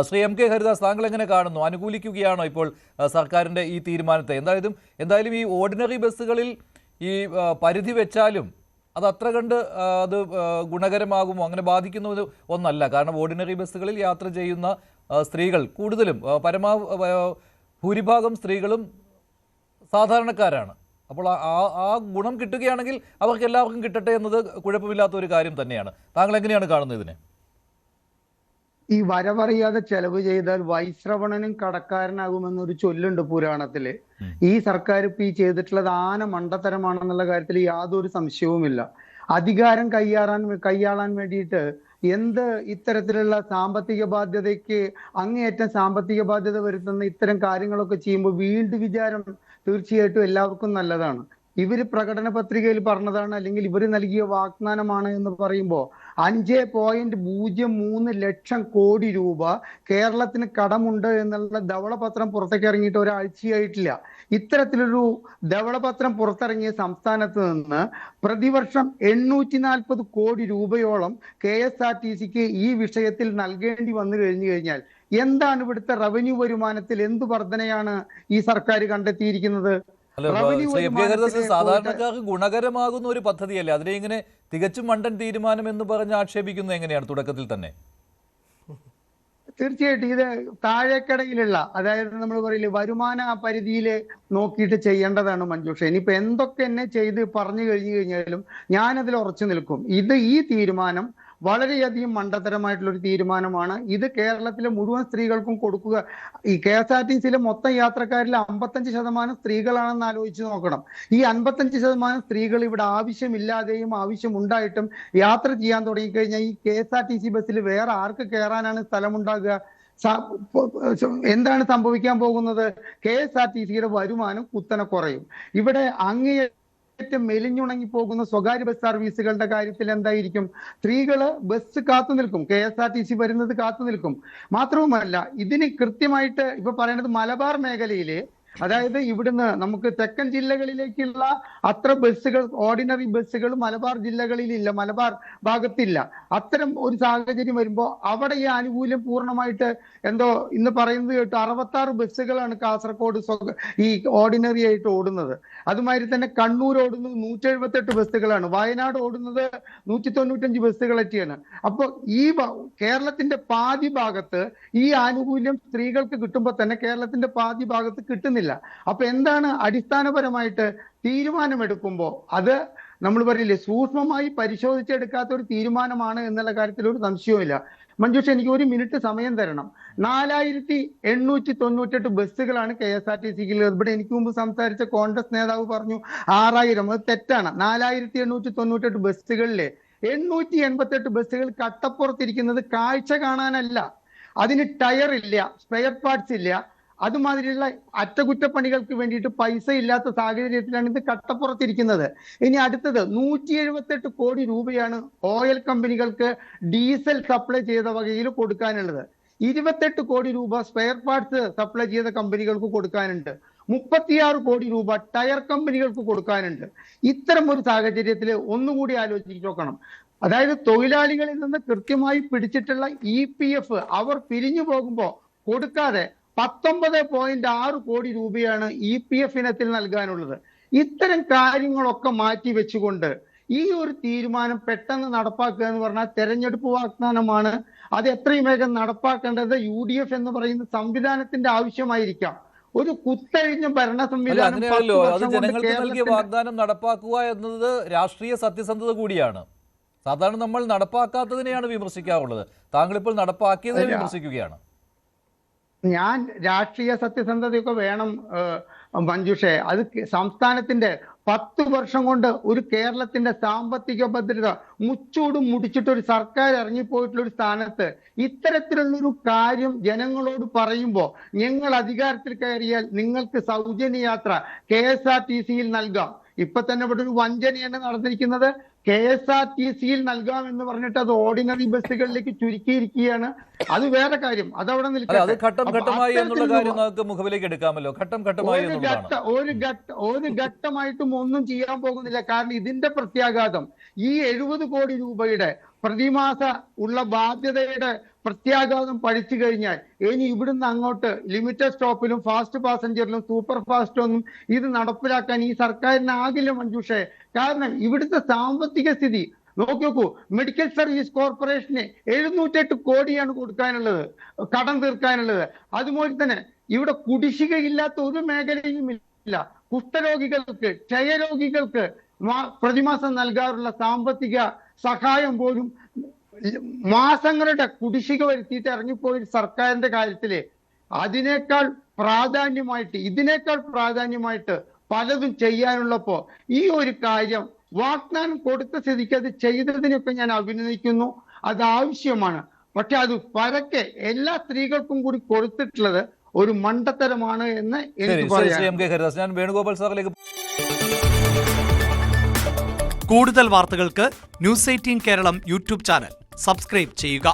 Shri M K Haridas, താങ്കൾ എങ്ങനെ കാണുന്നു? അനുകൂലിക്കുകയാണോ ഇപ്പോൾ സർക്കാരിൻ്റെ ഈ തീരുമാനത്തെ? എന്തായാലും ഈ ഓർഡിനറി ബസ്സുകളിൽ ഈ പരിധി വെച്ചാലും അത് അത്ര കണ്ട് അത് ഗുണകരമാകുമോ, അങ്ങനെ ബാധിക്കുന്ന ഒന്നല്ല. കാരണം ഓർഡിനറി ബസ്സുകളിൽ യാത്ര ചെയ്യുന്ന സ്ത്രീകൾ കൂടുതലും ഭൂരിഭാഗം സ്ത്രീകളും സാധാരണക്കാരാണ്. അപ്പോൾ ആ ഗുണം കിട്ടുകയാണെങ്കിൽ അവർക്ക് എല്ലാവർക്കും കിട്ടട്ടെ എന്നത് കുഴപ്പമില്ലാത്ത ഒരു കാര്യം തന്നെയാണ്. താങ്കൾ എങ്ങനെയാണ് കാണുന്നത് ഇതിനെ? ഈ വരവറിയാതെ ചെലവ് ചെയ്താൽ വൈശ്രവണനും കടക്കാരനാകുമെന്നൊരു ചൊല്ലുണ്ട് പുരാണത്തില്. ഈ സർക്കാർ ഇപ്പൊ ഈ ചെയ്തിട്ടുള്ളത് ആന മണ്ടത്തരമാണെന്നുള്ള കാര്യത്തിൽ യാതൊരു സംശയവുമില്ല. അധികാരം കൈയാളാൻ വേണ്ടിയിട്ട് ഇത്തരത്തിലുള്ള സാമ്പത്തിക ബാധ്യതയ്ക്ക് അങ്ങേയറ്റം സാമ്പത്തിക ബാധ്യത വരുത്തുന്ന ഇത്തരം കാര്യങ്ങളൊക്കെ ചെയ്യുമ്പോൾ വിചാരം തീർച്ചയായിട്ടും എല്ലാവർക്കും നല്ലതാണ്. ഇവര് പ്രകടന പത്രികയിൽ പറഞ്ഞതാണ്, അല്ലെങ്കിൽ ഇവര് നൽകിയ വാഗ്ദാനമാണ് എന്ന് പറയുമ്പോൾ 5.03 ലക്ഷം കോടി രൂപ കേരളത്തിന് കടമുണ്ട് എന്നുള്ള ധവളപത്രം പുറത്തേക്ക് ഇറങ്ങിയിട്ട് ഒരാഴ്ചയായിട്ടില്ല. ഇത്തരത്തിലൊരു ധവളപത്രം പുറത്തിറങ്ങിയ സംസ്ഥാനത്ത് നിന്ന് പ്രതിവർഷം 840 കോടി രൂപയോളം KSRTCക്ക് ഈ വിഷയത്തിൽ നൽകേണ്ടി വന്നു കഴിഞ്ഞാൽ എന്താണ് ഇവിടുത്തെ റവന്യൂ വരുമാനത്തിൽ എന്ത് വർധനയാണ് ഈ സർക്കാർ കണ്ടെത്തിയിരിക്കുന്നത്? സാധാരണക്കാർക്ക് ഗുണകരമാകുന്ന ഒരു പദ്ധതിയല്ലേ, അതിനെ ഇങ്ങനെ തികച്ചും മണ്ടൻ തീരുമാനം എന്ന് പറഞ്ഞ് ആക്ഷേപിക്കുന്നത് എങ്ങനെയാണ് തുടക്കത്തിൽ തന്നെ? തീർച്ചയായിട്ടും ഇത് താഴേക്കടയിലുള്ള, അതായത് നമ്മൾ പറയില്ലേ വരുമാന പരിധിയിൽ നോക്കിയിട്ട് ചെയ്യേണ്ടതാണ് മഞ്ജുഷ. ഇനിയിപ്പോ എന്തൊക്കെ എന്നെ ചെയ്ത് പറഞ്ഞു കഴിഞ്ഞാലും ഞാനതിൽ ഉറച്ചു നിൽക്കും. ഈ തീരുമാനം വളരെയധികം മണ്ടത്തരമായിട്ടുള്ള ഒരു തീരുമാനമാണ്. ഇത് കേരളത്തിലെ മുഴുവൻ സ്ത്രീകൾക്കും കൊടുക്കുക. ഈ KSRTCയിലെ മൊത്തം യാത്രക്കാരിൽ 55% സ്ത്രീകളാണെന്ന് ആലോചിച്ച് നോക്കണം. ഈ 55% സ്ത്രീകൾ ഇവിടെ ആവശ്യമില്ലാതെയും ആവശ്യമുണ്ടായിട്ടും യാത്ര ചെയ്യാൻ തുടങ്ങിക്കഴിഞ്ഞാൽ ഈ KSRTC ബസ്സിൽ വേറെ ആർക്ക് കയറാനാണ് സ്ഥലമുണ്ടാകുക? എന്താണ് സംഭവിക്കാൻ പോകുന്നത്? KSRTCയുടെ വരുമാനം കുത്തനെ കുറയും. ഇവിടെ മെലിഞ്ഞുണങ്ങി പോകുന്ന സ്വകാര്യ ബസ് സർവീസുകളുടെ കാര്യത്തിൽ എന്തായിരിക്കും? സ്ത്രീകള് ബസ് കാത്തു നിൽക്കും, KSRTC വരുന്നത് കാത്തു നിൽക്കും. മാത്രവുമല്ല, ഇതിന് കൃത്യമായിട്ട് ഇപ്പൊ പറയുന്നത് മലബാർ മേഖലയില്, അതായത് ഇവിടുന്ന് നമുക്ക് തെക്കൻ ജില്ലകളിലേക്കുള്ള അത്ര ബസ്സുകൾ, ഓർഡിനറി ബസ്സുകൾ മലബാർ ജില്ലകളിലില്ല, മലബാർ ഭാഗത്തില്ല. അത്തരം ഒരു സാഹചര്യം വരുമ്പോൾ അവിടെ ഈ ആനുകൂല്യം പൂർണ്ണമായിട്ട് ഇന്ന് പറയുന്നത് കേട്ടു 66 ബസ്സുകളാണ് കാസർഗോഡ് ഈ ഓർഡിനറി ആയിട്ട് ഓടുന്നത്. അതുമാതിരി തന്നെ കണ്ണൂർ ഓടുന്നത് 178 ബസ്സുകളാണ്, വയനാട് ഓടുന്നത് 195 ബസ്സുകളൊക്കെയാണ്. അപ്പൊ ഈ കേരളത്തിന്റെ പാതി ഭാഗത്ത് ഈ ആനുകൂല്യം സ്ത്രീകൾക്ക് കിട്ടുമ്പോൾ തന്നെ കേരളത്തിന്റെ പാതി ഭാഗത്ത് കിട്ടുന്നില്ല. അപ്പൊ എന്താണ് അടിസ്ഥാനപരമായിട്ട് തീരുമാനമെടുക്കുമ്പോൾ അത് നമ്മൾ പറയില്ലേ സൂക്ഷ്മമായി പരിശോധിച്ചെടുക്കാത്ത ഒരു തീരുമാനമാണ് എന്നുള്ള കാര്യത്തിൽ ഒരു സംശയവുമില്ല. മഞ്ജുഷ, എനിക്ക് 1 മിനിറ്റ് സമയം തരണം. 4898 ബസ്സുകളാണ് KSRTCയിൽ. ഇവിടെ എനിക്ക് മുമ്പ് സംസാരിച്ച കോൺഗ്രസ് നേതാവ് പറഞ്ഞു 6000. അത് തെറ്റാണ്. 4898 ബസ്സുകളിലെ 888 ബസ്സുകൾ കട്ടപ്പുറത്തിരിക്കുന്നത് കാഴ്ച കാണാനല്ല, അതിന് ടയർ ഇല്ല, സ്പെയർ പാർട്സ് ഇല്ല. അതുമാതിരിയുള്ള അറ്റകുറ്റപ്പണികൾക്ക് വേണ്ടിയിട്ട് പൈസ ഇല്ലാത്ത സാഹചര്യത്തിലാണ് ഇത് കട്ടപ്പുറത്തിരിക്കുന്നത്. ഇനി അടുത്തത് 178 കോടി രൂപയാണ് ഓയിൽ കമ്പനികൾക്ക് ഡീസൽ സപ്ലൈ ചെയ്ത വകയിൽ കൊടുക്കാനുള്ളത്. 28 കോടി രൂപ സ്പെയർ പാർട്സ് സപ്ലൈ ചെയ്ത കമ്പനികൾക്ക് കൊടുക്കാനുണ്ട്. 36 കോടി രൂപ ടയർ കമ്പനികൾക്ക് കൊടുക്കാനുണ്ട്. ഇത്തരം ഒരു സാഹചര്യത്തിൽ ഒന്നുകൂടി ആലോചിച്ച് നോക്കണം. അതായത് തൊഴിലാളികളിൽ നിന്ന് കൃത്യമായി പിടിച്ചിട്ടുള്ള EPF അവർ പിരിഞ്ഞു പോകുമ്പോൾ കൊടുക്കാതെ 19.6 കോടി രൂപയാണ് EPF ഇനത്തിൽ നൽകാനുള്ളത്. ഇത്തരം കാര്യങ്ങളൊക്കെ മാറ്റി വെച്ചുകൊണ്ട് ഈ ഒരു തീരുമാനം പെട്ടെന്ന് നടപ്പാക്കുക എന്ന് പറഞ്ഞാൽ തെരഞ്ഞെടുപ്പ് വാഗ്ദാനമാണ്. അത് എത്രയും വേഗം നടപ്പാക്കേണ്ടത് UDF എന്ന് പറയുന്ന സംവിധാനത്തിന്റെ ആവശ്യമായിരിക്കാം. ഒരു കുത്തഴിഞ്ഞ ഭരണ സംവിധാനം ജനങ്ങൾക്ക് നൽകിയ വാഗ്ദാനം നടപ്പാക്കുക എന്നത് രാഷ്ട്രീയ സത്യസന്ധത കൂടിയാണ്. സാധാരണ നമ്മൾ നടപ്പാക്കാത്തതിനെയാണ് വിമർശിക്കാറുള്ളത്. താങ്കൾ ഇപ്പോൾ നടപ്പാക്കിയതിനെ വിമർശിക്കുകയാണ്. ഞാൻ രാഷ്ട്രീയ സത്യസന്ധതയൊക്കെ വേണം മഞ്ജുഷേ. അത് സംസ്ഥാനത്തിന്റെ 10 വർഷം കൊണ്ട് ഒരു കേരളത്തിന്റെ സാമ്പത്തിക ഭദ്രത മുച്ചൂടും മുടിച്ചിട്ട് ഒരു സർക്കാർ ഇറങ്ങിപ്പോയിട്ടുള്ള ഒരു സ്ഥാനത്ത് ഇത്തരത്തിലുള്ളൊരു കാര്യം ജനങ്ങളോട് പറയുമ്പോൾ, ഞങ്ങൾ അധികാരത്തിൽ കയറിയാൽ നിങ്ങൾക്ക് സൗജന്യ യാത്ര KSRTCയിൽ നൽകാം. ഇപ്പൊ തന്നെ ഇവിടെ ഒരു വഞ്ചനയാണ് നടന്നിരിക്കുന്നത്. KSRTCയിൽ നൽകാം എന്ന് പറഞ്ഞിട്ട് അത് ഓർഡിനറി ബസ്സുകളിലേക്ക് ചുരുക്കിയിരിക്കുകയാണ്. അത് വേറെ കാര്യം, അതവിടെ നിൽക്കട്ടെ. ഒരു ഘട്ടമായിട്ടും ഒന്നും ചെയ്യാൻ പോകുന്നില്ല. കാരണം ഇതിന്റെ പ്രത്യാഘാതം ഈ 70 കോടി രൂപയുടെ പ്രതിമാസ ഉള്ള ബാധ്യതയുടെ പ്രത്യാഘാതം പഠിച്ചു കഴിഞ്ഞാൽ ഇനി ഇവിടുന്ന് അങ്ങോട്ട് ലിമിറ്റഡ് സ്റ്റോപ്പിലും ഫാസ്റ്റ് പാസഞ്ചറിലും സൂപ്പർ ഫാസ്റ്റൊന്നും ഇത് നടപ്പിലാക്കാൻ ഈ സർക്കാരിനാകില്ല മഞ്ജുഷേ. കാരണം ഇവിടുത്തെ സാമ്പത്തിക സ്ഥിതി നോക്കൂ. മെഡിക്കൽ സർവീസ് കോർപ്പറേഷന് 708 കോടിയാണ് കൊടുക്കാനുള്ളത്, കടം തീർക്കാനുള്ളത്. അതുപോലെ തന്നെ ഇവിടെ കുടിശ്ശികയില്ലാത്ത ഒരു മേഖലയും ഇല്ല. കുഷ്ഠരോഗികൾക്ക്, ക്ഷയരോഗികൾക്ക് പ്രതിമാസം നൽകാറുള്ള സാമ്പത്തിക സഹായം പോലും മാസങ്ങളുടെ കുടിശ്ശിക വരുത്തിയിട്ട് ഇറങ്ങിപ്പോയ സർക്കാരിന്റെ കാര്യത്തില് ഇതിനേക്കാൾ പ്രാധാന്യമായിട്ട് പലതും ചെയ്യാനുള്ളപ്പോ ഈ ഒരു കാര്യം വാഗ്ദാനം കൊടുത്ത സ്ഥിതിക്ക് അത് ചെയ്തതിനൊക്കെ ഞാൻ അഭിനന്ദിക്കുന്നു. അത് ആവശ്യമാണ്. പക്ഷെ അത് പരക്കെ എല്ലാ സ്ത്രീകൾക്കും കൂടി കൊടുത്തിട്ടുള്ളത് ഒരു മണ്ടത്തരമാണ് എന്ന് എനിക്ക് പറയാം. ഞാൻ വേണുഗോപാൽ സാറിലേക്ക് കൂടുതൽ വാർത്തകൾക്ക് news 18 Keralam YouTube channel subscribe ചെയ്യുക.